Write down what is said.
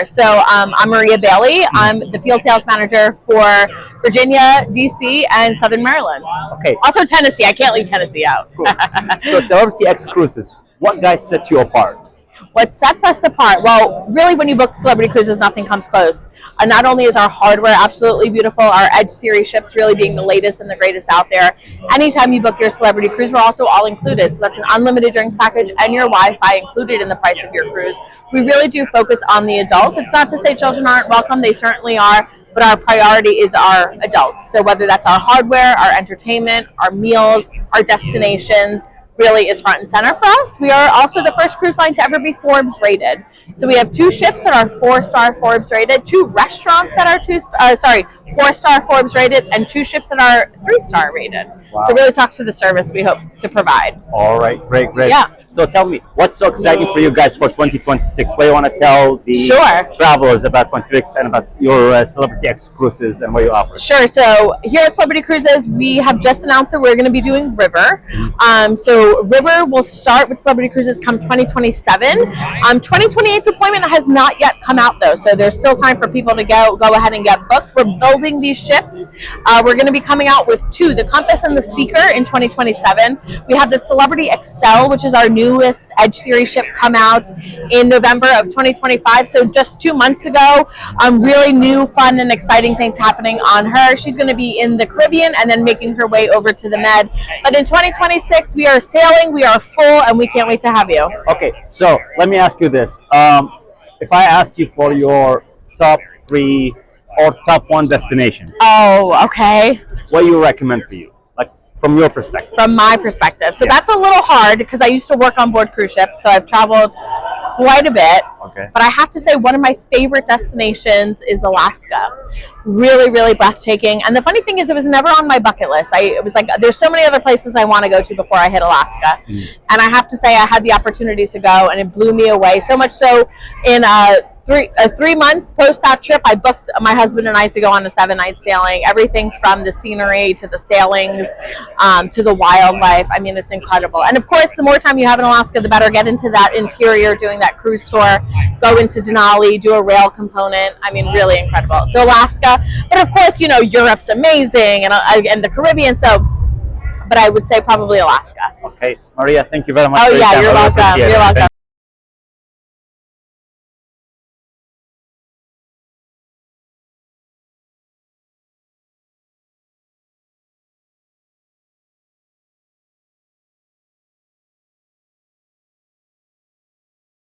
So I'm Maria Bailey. I'm the field sales manager for Virginia, DC, and Southern Maryland. Okay. Also Tennessee. I can't leave Tennessee out. So Celebrity X Cruises, what guys set you apart? What sets us apart? Well, really, when you book Celebrity Cruises, nothing comes close. Not only is our hardware absolutely beautiful, our Edge series ships really being the latest and the greatest out there. Anytime you book your Celebrity Cruise, we're also all included. So that's an unlimited drinks package and your Wi-Fi included in the price of your cruise. We really do focus on the adult. It's not to say children aren't welcome; they certainly are. But our priority is our adults. So whether that's our hardware, our entertainment, our meals, our destinations, really is front and center for us. We are also the first cruise line to ever be Forbes rated. So we have 2 ships that are 4-star Forbes rated, 2 restaurants that are 4-star Forbes rated, and 2 ships that are 3-star rated. Wow. So it really talks to the service we hope to provide. All right, great. Yeah. So tell me, what's so exciting for you guys for 2026? What do you want to tell the travelers about 2026 and about your Celebrity X Cruises and what you offer? Sure. So here at Celebrity Cruises, we have just announced that we're going to be doing River. So River will start with Celebrity Cruises come 2027. 2028 deployment has not yet come out though, so there's still time for people to go ahead and get booked. We're building these ships. We're going to be coming out with 2, the Compass and the Seeker, in 2027. We have the Celebrity Excel, which is our newest Edge series ship, come out in November of 2025. So just 2 months ago. Really new, fun, and exciting things happening on her. She's going to be in the Caribbean and then making her way over to the Med. But in 2026, we are sailing, we are full, and we can't wait to have you. Okay, so let me ask you this. If I asked you for your top 3 or top 1 destination, Oh, okay. what do you recommend for you? Like from your perspective? From my perspective. So that's a little hard because I used to work on board cruise ships, so I've traveled quite a bit. Okay. But I have to say one of my favorite destinations is Alaska. Really, really breathtaking. And the funny thing is, it was never on my bucket list. It was like, there's so many other places I want to go to before I hit Alaska. And I have to say, I had the opportunity to go, and it blew me away. So much so, in 3 months post that trip, I booked my husband and I to go on a 7-night sailing. Everything from the scenery to the sailings to the wildlife. I mean, it's incredible. And of course, the more time you have in Alaska, the better. Get into that interior, doing that cruise tour, go into Denali, do a rail component. I mean, really incredible. So Alaska, but of course, Europe's amazing, and the Caribbean. So, but I would say probably Alaska. Okay, Maria, thank you very much. Oh yeah, you're welcome. You're welcome.